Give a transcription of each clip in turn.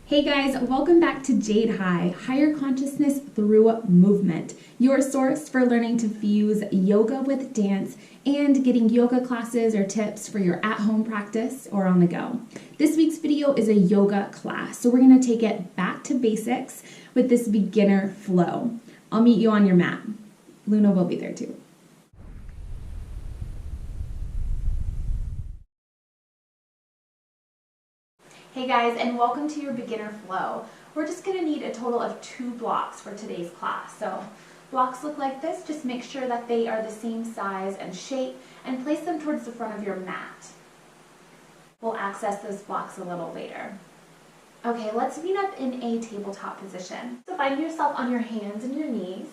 Hey guys, welcome back to Jade High, Higher Consciousness Through Movement, your source for learning to fuse yoga with dance and getting yoga classes or tips for your at-home practice or on the go. This week's video is a yoga class, so we're going to take it back to basics with this beginner flow. I'll meet you on your mat. Luna will be there too. Hey guys, and welcome to your beginner flow. We're just going to need a total of 2 blocks for today's class. So blocks look like this. Just make sure that they are the same size and shape and place them towards the front of your mat. We'll access those blocks a little later. Okay, let's meet up in a tabletop position. So find yourself on your hands and your knees.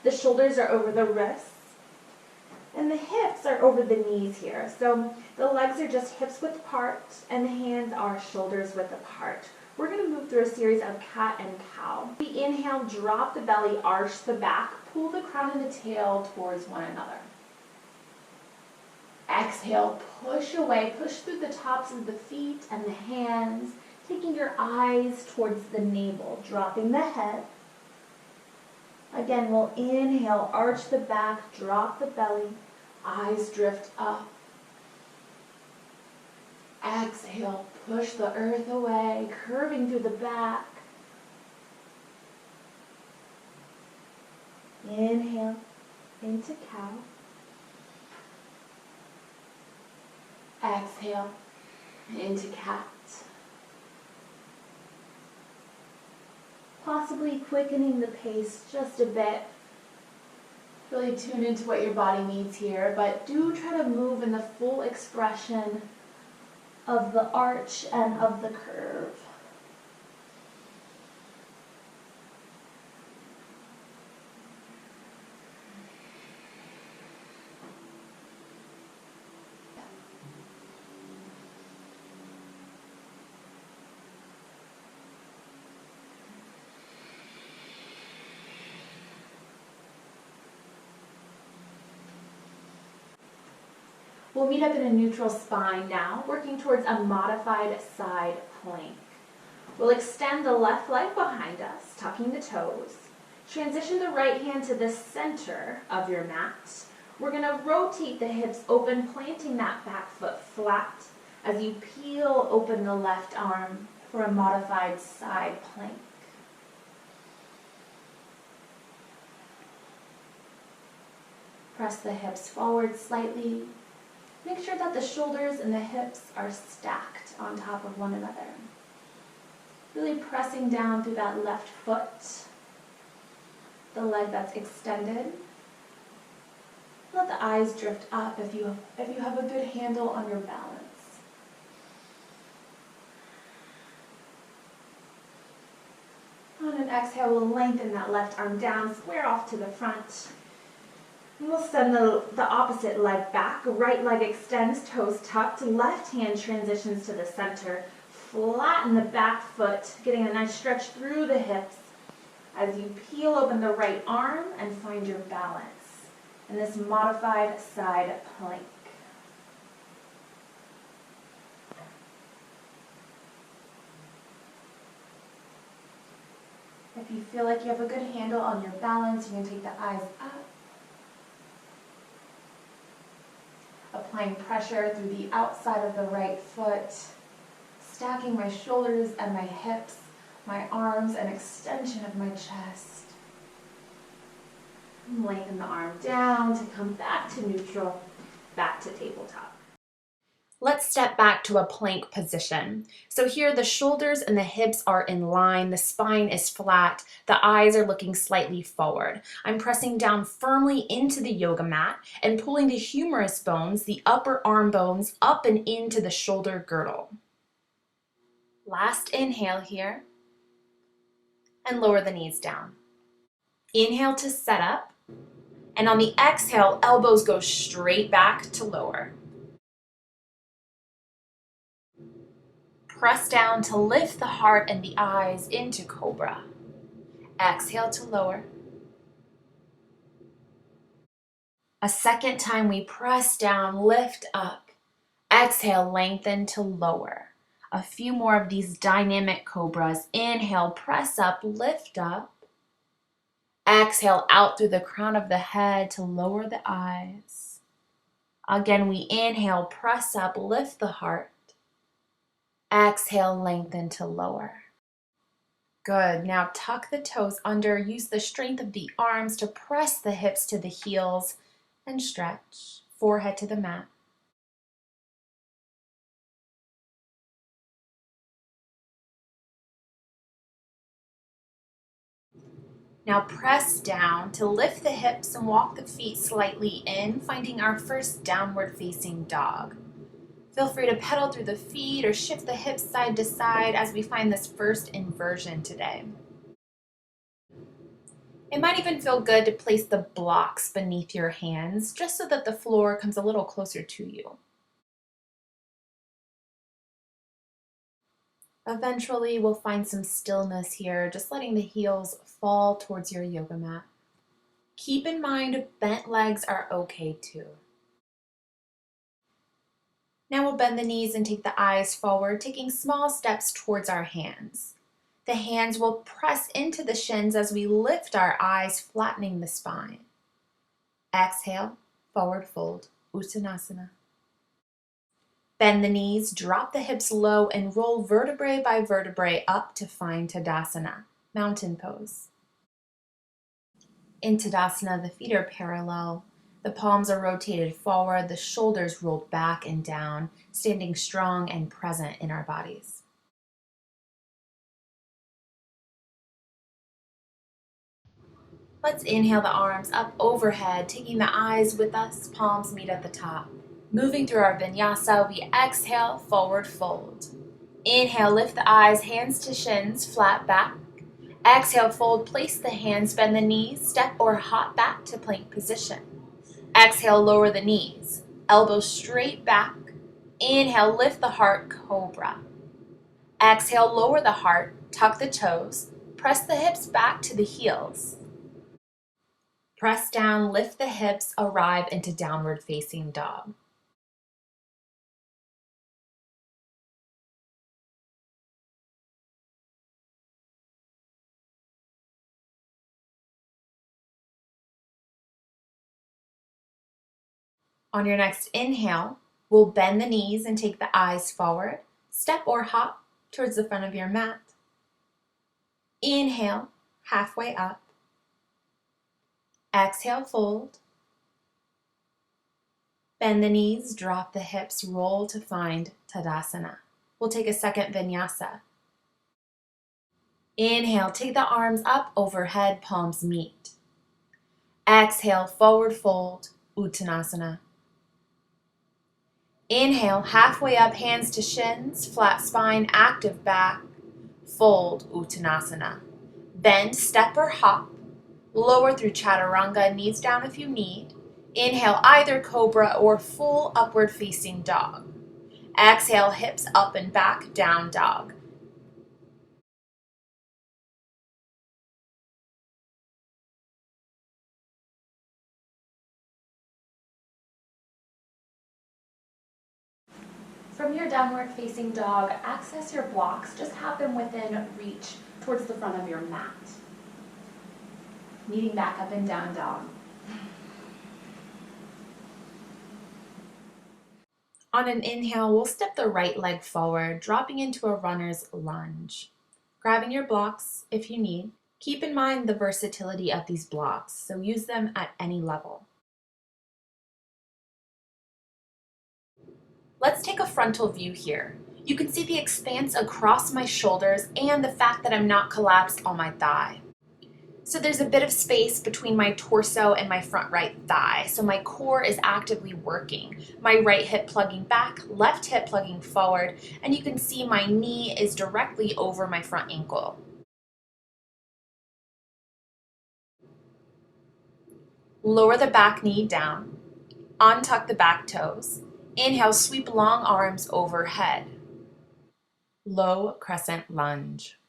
The shoulders are over the wrists. And the hips are over the knees here. So the legs are just hips width apart and the hands are shoulders width apart. We're going to move through a series of cat and cow. We inhale, drop the belly, arch the back, pull the crown and the tail towards one another. Exhale, push away, push through the tops of the feet and the hands, taking your eyes towards the navel, dropping the head. Again, we'll inhale, arch the back, drop the belly, eyes drift up. Exhale, push the earth away, curving through the back. Inhale into cow. Exhale into cat. Possibly quickening the pace just a bit. Really tune into what your body needs here, but do try to move in the full expression of the arch and of the curve. We'll meet up in a neutral spine now, working towards a modified side plank. We'll extend the left leg behind us, tucking the toes. Transition the right hand to the center of your mat. We're going to rotate the hips open, planting that back foot flat as you peel open the left arm for a modified side plank. Press the hips forward slightly. Make sure that the shoulders and the hips are stacked on top of one another. Really pressing down through that left foot, the leg that's extended. Let the eyes drift up if you have a good handle on your balance. On an exhale, we'll lengthen that left arm down, square off to the front. We'll send the opposite leg back. Right leg extends, toes tucked. Left hand transitions to the center. Flatten the back foot, getting a nice stretch through the hips as you peel open the right arm and find your balance in this modified side plank. If you feel like you have a good handle on your balance, you can take the eyes up. Applying pressure through the outside of the right foot, stacking my shoulders and my hips, my arms, and extension of my chest. Lengthen the arm down to come back to neutral, back to tabletop. Let's step back to a plank position. So here the shoulders and the hips are in line, the spine is flat, the eyes are looking slightly forward. I'm pressing down firmly into the yoga mat and pulling the humerus bones, the upper arm bones, up and into the shoulder girdle. Last inhale here, and lower the knees down. Inhale to set up, and on the exhale, elbows go straight back to lower. Press down to lift the heart and the eyes into cobra. Exhale to lower. A second time we press down, lift up. Exhale, lengthen to lower. A few more of these dynamic cobras. Inhale, press up, lift up. Exhale out through the crown of the head to lower the eyes. Again, we inhale, press up, lift the heart. Exhale, lengthen to lower. Good. Now tuck the toes under. Use the strength of the arms to press the hips to the heels and stretch. Forehead to the mat. Now press down to lift the hips and walk the feet slightly in, finding our first downward facing dog. Feel free to pedal through the feet or shift the hips side to side as we find this first inversion today. It might even feel good to place the blocks beneath your hands just so that the floor comes a little closer to you. Eventually, we'll find some stillness here, just letting the heels fall towards your yoga mat. Keep in mind, bent legs are okay too. Now we'll bend the knees and take the eyes forward, taking small steps towards our hands. The hands will press into the shins as we lift our eyes, flattening the spine. Exhale, forward fold, Uttanasana. Bend the knees, drop the hips low, and roll vertebrae by vertebrae up to find Tadasana, mountain pose. In Tadasana, the feet are parallel. The palms are rotated forward, the shoulders rolled back and down, standing strong and present in our bodies. Let's inhale the arms up overhead, taking the eyes with us, palms meet at the top. Moving through our vinyasa, we exhale, forward fold. Inhale, lift the eyes, hands to shins, flat back. Exhale, fold, place the hands, bend the knees, step or hop back to plank position. Exhale, lower the knees, elbows straight back. Inhale, lift the heart, cobra. Exhale, lower the heart, tuck the toes, press the hips back to the heels. Press down, lift the hips, arrive into downward facing dog. On your next inhale, we'll bend the knees and take the eyes forward. Step or hop towards the front of your mat. Inhale, halfway up. Exhale, fold. Bend the knees, drop the hips, roll to find Tadasana. We'll take a second vinyasa. Inhale, take the arms up overhead, palms meet. Exhale, forward fold, Uttanasana. Inhale, halfway up, hands to shins, flat spine, active back, fold, Uttanasana. Bend, step or hop, lower through Chaturanga, knees down if you need. Inhale, either cobra or full upward facing dog. Exhale, hips up and back, down dog. From your downward facing dog, access your blocks. Just have them within reach towards the front of your mat. Meeting back up and down dog. On an inhale, we'll step the right leg forward, dropping into a runner's lunge. Grabbing your blocks if you need. Keep in mind the versatility of these blocks, so use them at any level. Let's take a frontal view here. You can see the expanse across my shoulders and the fact that I'm not collapsed on my thigh. So there's a bit of space between my torso and my front right thigh, so my core is actively working. My right hip plugging back, left hip plugging forward, and you can see my knee is directly over my front ankle. Lower the back knee down, untuck the back toes. Inhale, sweep long arms overhead. Low crescent lunge.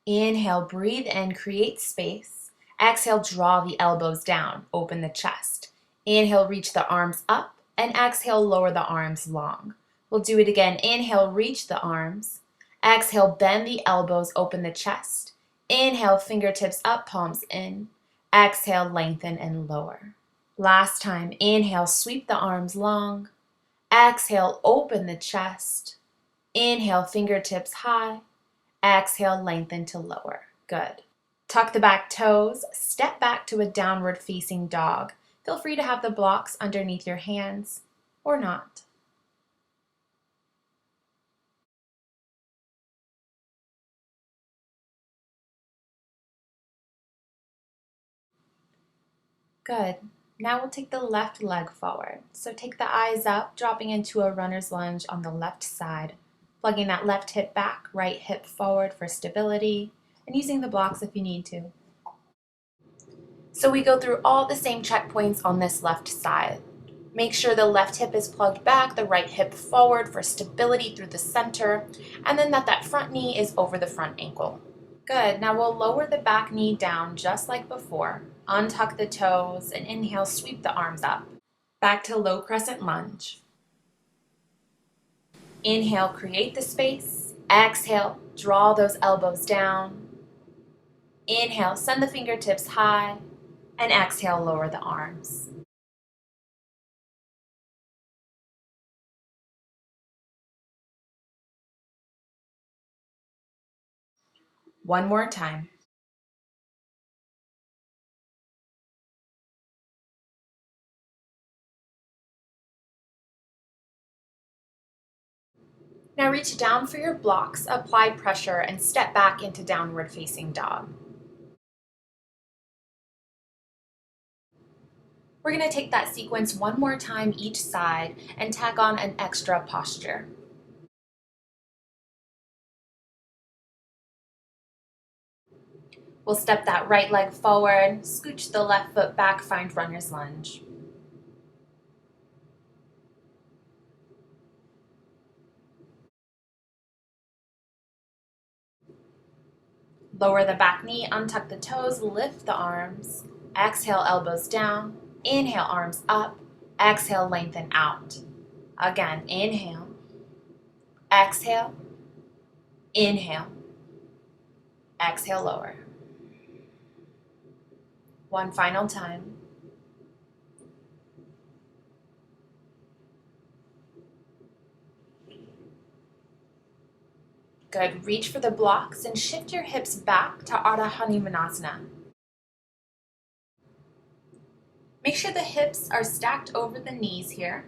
Inhale, breathe in, create space. Exhale, draw the elbows down, open the chest. Inhale, reach the arms up. And exhale, lower the arms long. We'll do it again. Inhale, reach the arms. Exhale, bend the elbows, open the chest. Inhale, fingertips up, palms in. Exhale, lengthen and lower. Last time. Inhale, sweep the arms long. Exhale, open the chest. Inhale, fingertips high. Exhale, lengthen to lower. Good. Tuck the back toes. Step back to a downward facing dog. Feel free to have the blocks underneath your hands or not. Good. Now we'll take the left leg forward. So take the eyes up, dropping into a runner's lunge on the left side, plugging that left hip back, right hip forward for stability, and using the blocks if you need to. So we go through all the same checkpoints on this left side. Make sure the left hip is plugged back, the right hip forward for stability through the center, and then that front knee is over the front ankle. Good. Now we'll lower the back knee down just like before. Untuck the toes and inhale, sweep the arms up. Back to low crescent lunge. Inhale, create the space. Exhale, draw those elbows down. Inhale, send the fingertips high. And exhale, lower the arms. One more time. Now reach down for your blocks, apply pressure, and step back into downward facing dog. We're going to take that sequence one more time each side and tack on an extra posture. We'll step that right leg forward, scooch the left foot back, find runner's lunge. Lower the back knee, untuck the toes, lift the arms. Exhale, elbows down. Inhale, arms up. Exhale, lengthen out. Again, inhale. Exhale. Inhale. Exhale, lower. One final time. Good. Reach for the blocks and shift your hips back to Ardha Hanumanasana. Make sure the hips are stacked over the knees here.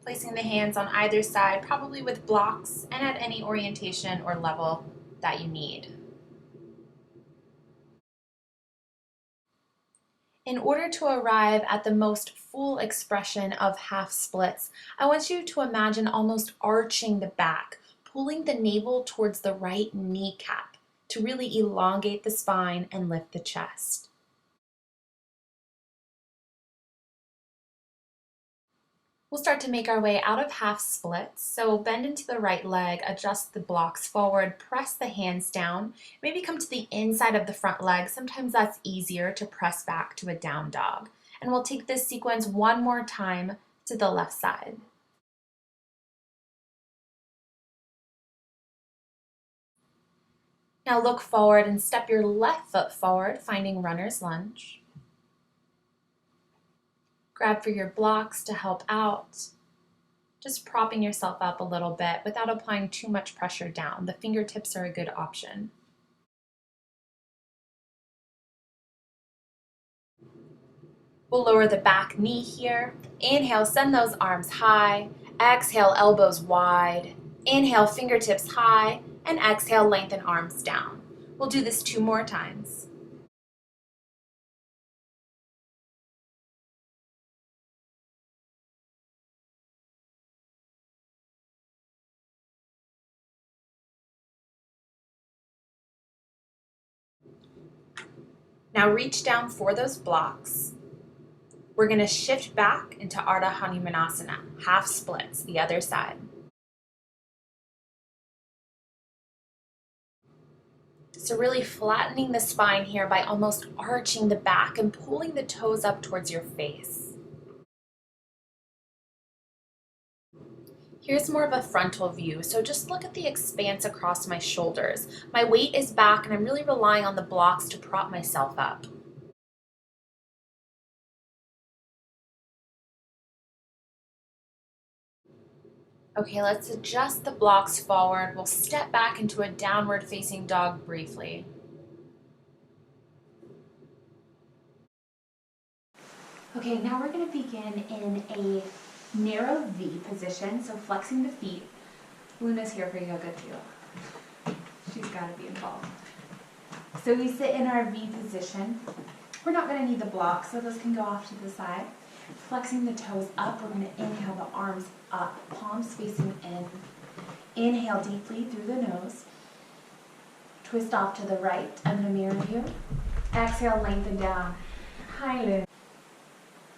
Placing the hands on either side, probably with blocks and at any orientation or level that you need. In order to arrive at the most full expression of half splits, I want you to imagine almost arching the back, pulling the navel towards the right kneecap to really elongate the spine and lift the chest. We'll start to make our way out of half splits. So bend into the right leg, adjust the blocks forward, press the hands down, maybe come to the inside of the front leg. Sometimes that's easier to press back to a down dog. And we'll take this sequence one more time to the left side. Now look forward and step your left foot forward, finding runner's lunge. Grab for your blocks to help out. Just propping yourself up a little bit without applying too much pressure down. The fingertips are a good option. We'll lower the back knee here. Inhale, send those arms high. Exhale, elbows wide. Inhale, fingertips high. And exhale, lengthen arms down. We'll do this 2 more times. Now reach down for those blocks. We're going to shift back into Ardha Hanumanasana, half splits, the other side. So really flattening the spine here by almost arching the back and pulling the toes up towards your face. Here's more of a frontal view, so just look at the expanse across my shoulders. My weight is back and I'm really relying on the blocks to prop myself up. Okay, let's adjust the blocks forward. We'll step back into a downward facing dog briefly. Okay, now we're going to begin in a narrow V position, so flexing the feet. Luna's here for yoga too. She's got to be involved. So we sit in our V position. We're not going to need the blocks, so those can go off to the side. Flexing the toes up, we're going to inhale the arms up, palms facing in. Inhale deeply through the nose. Twist off to the right. I'm going to mirror you. Exhale, lengthen down. Hi, Luna.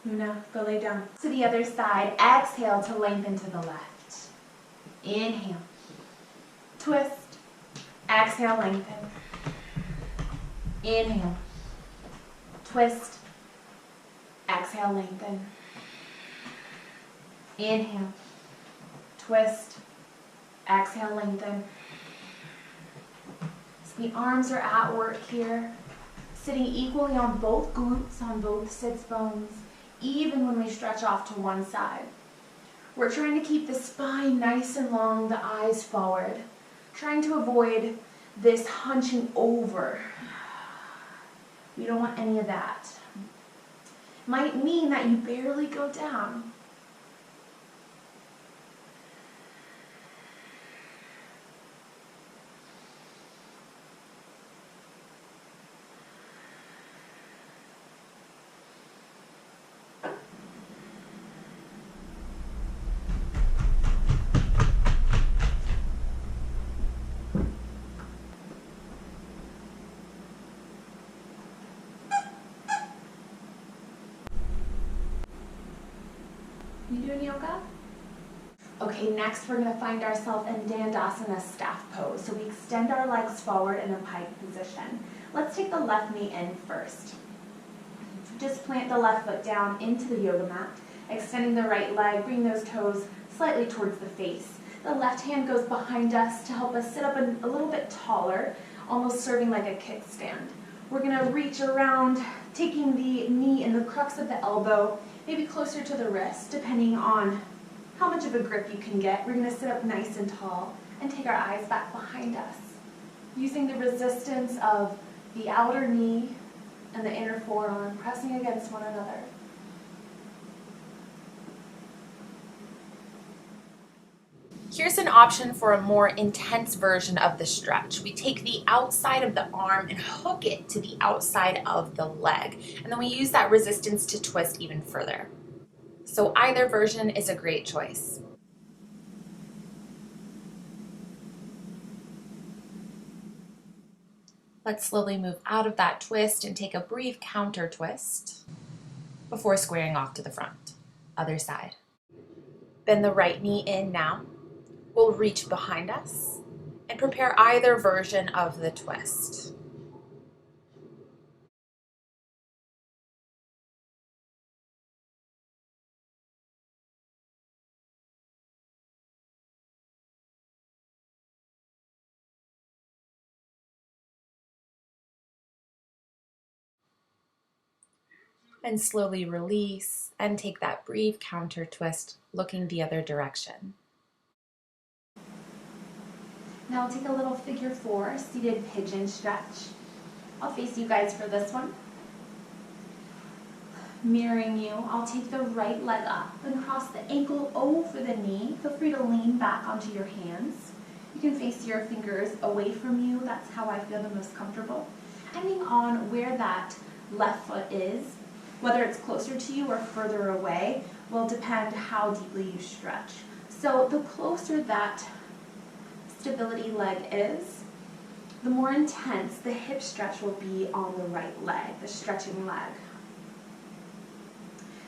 Luna, go lay down. To the other side, exhale to lengthen to the left. Inhale. Twist. Exhale, lengthen. Inhale. Twist. Exhale, lengthen. Inhale. Twist. Exhale, lengthen. So the arms are at work here, sitting equally on both glutes, on both sits bones, even when we stretch off to one side. We're trying to keep the spine nice and long, the eyes forward, trying to avoid this hunching over. We don't want any of that. Might mean that you barely go down. You doing yoga? Okay, next we're going to find ourselves in Dandasana staff pose. So we extend our legs forward in a pike position. Let's take the left knee in first. Just plant the left foot down into the yoga mat, extending the right leg, bring those toes slightly towards the face. The left hand goes behind us to help us sit up a little bit taller, almost serving like a kickstand. We're going to reach around, taking the knee in the crux of the elbow, maybe closer to the wrist, depending on how much of a grip you can get. We're going to sit up nice and tall and take our eyes back behind us, using the resistance of the outer knee and the inner forearm pressing against one another. Here's an option for a more intense version of the stretch. We take the outside of the arm and hook it to the outside of the leg, and then we use that resistance to twist even further. So either version is a great choice. Let's slowly move out of that twist and take a brief counter twist before squaring off to the front. Other side. Bend the right knee in now. We'll reach behind us and prepare either version of the twist. And slowly release and take that brief counter twist, looking the other direction. Now I'll take a little figure 4, seated pigeon stretch. I'll face you guys for this one. Mirroring you, I'll take the right leg up and cross the ankle over the knee. Feel free to lean back onto your hands. You can face your fingers away from you. That's how I feel the most comfortable. Depending on where that left foot is, whether it's closer to you or further away, will depend how deeply you stretch. So the closer that stability leg is, the more intense the hip stretch will be on the right leg, the stretching leg.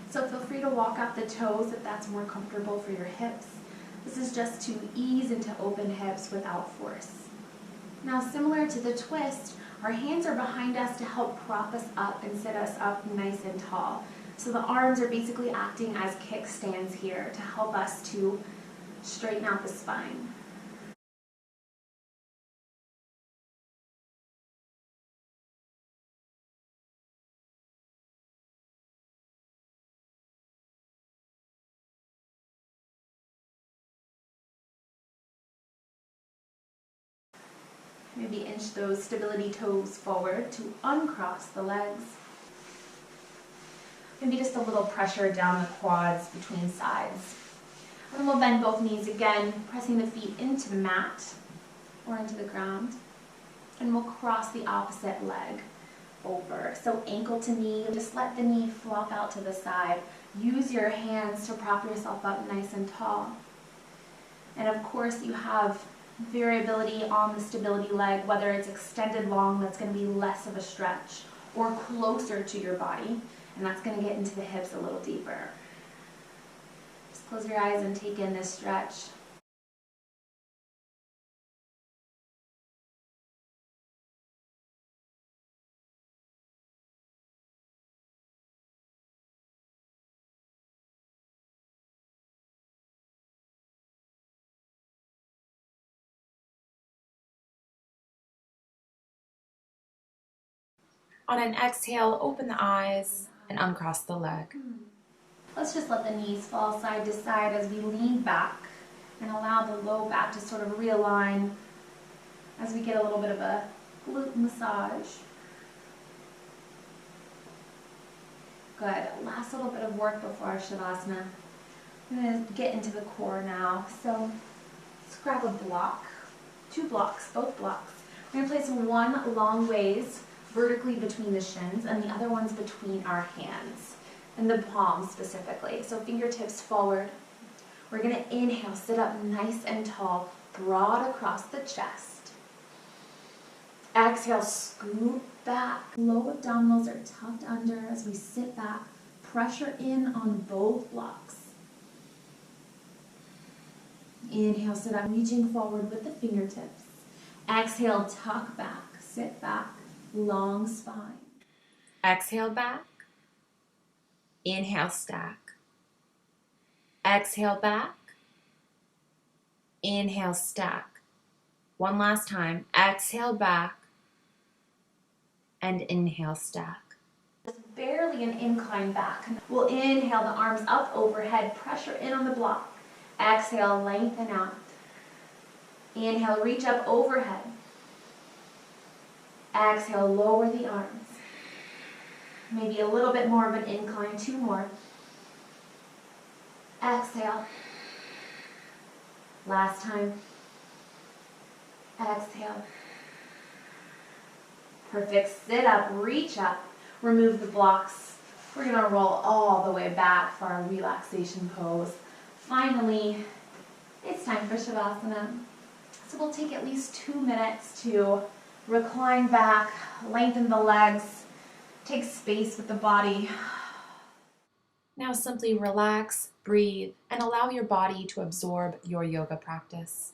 So feel free to walk out the toes if that's more comfortable for your hips. This is just to ease into open hips without force. Now, similar to the twist, our hands are behind us to help prop us up and sit us up nice and tall. So the arms are basically acting as kickstands here to help us to Straighten out the spine. Maybe inch those stability toes forward to uncross the legs. Maybe just a little pressure down the quads between sides. And we'll bend both knees again, pressing the feet into the mat or into the ground. And we'll cross the opposite leg over. So ankle to knee, just let the knee flop out to the side. Use your hands to prop yourself up nice and tall. And of course you have variability on the stability leg, whether it's extended long, that's going to be less of a stretch, or closer to your body, and that's going to get into the hips a little deeper. Just close your eyes and take in this stretch. On an exhale, open the eyes and uncross the leg. Let's just let the knees fall side to side as we lean back and allow the low back to sort of realign as we get a little bit of a glute massage. Good. Last little bit of work before our Shavasana. I'm going to get into the core now. So let's grab a block, 2 blocks, both blocks. We're going to place one long ways vertically between the shins and the other one's between our hands and the palms specifically. So fingertips forward. We're going to inhale, sit up nice and tall, broad across the chest. Exhale, scoop back. Low abdominals are tucked under as we sit back. Pressure in on both blocks. Inhale, sit up, reaching forward with the fingertips. Exhale, tuck back, sit back, long spine. Exhale back. Inhale, stack. Exhale back. Inhale, stack. One last time. Exhale back. And inhale, stack. Just barely an incline back. We'll inhale, the arms up overhead, pressure in on the block. Exhale, lengthen out. Inhale, reach up overhead. Exhale, lower the arms. Maybe a little bit more of an incline, 2 more. Exhale. Last time. Exhale. Perfect. Sit up, reach up, remove the blocks. We're going to roll all the way back for our relaxation pose. Finally, it's time for Shavasana. So we'll take at least 2 minutes to recline back, lengthen the legs, take space with the body. Now simply relax, breathe, and allow your body to absorb your yoga practice.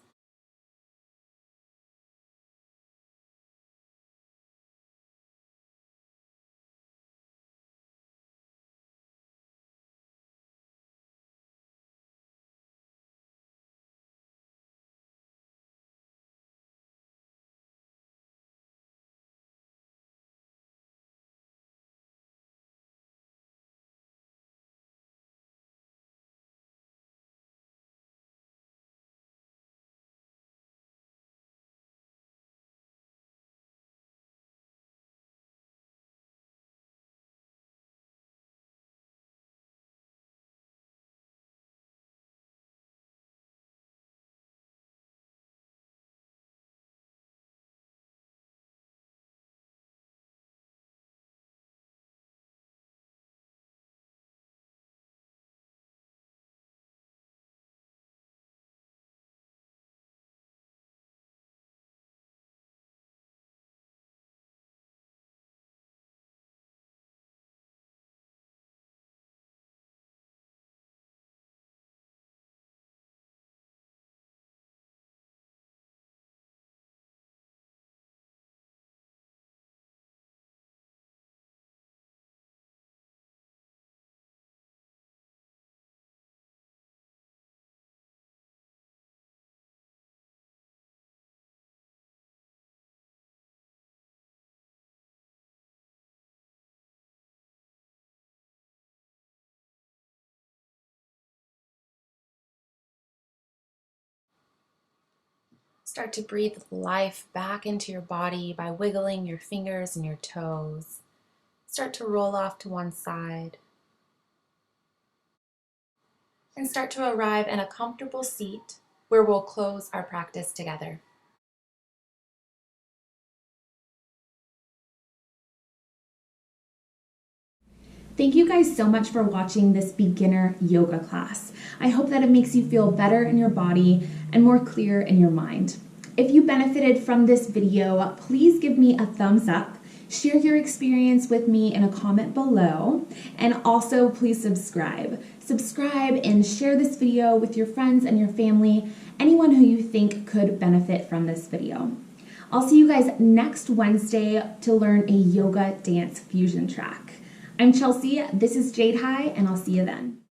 Start to breathe life back into your body by wiggling your fingers and your toes. Start to roll off to one side. And start to arrive in a comfortable seat where we'll close our practice together. Thank you guys so much for watching this beginner yoga class. I hope that it makes you feel better in your body and more clear in your mind. If you benefited from this video, please give me a thumbs up, share your experience with me in a comment below, and also please subscribe. Subscribe and share this video with your friends and your family, anyone who you think could benefit from this video. I'll see you guys next Wednesday to learn a yoga dance fusion track. I'm Chelsea, this is Jade High, and I'll see you then.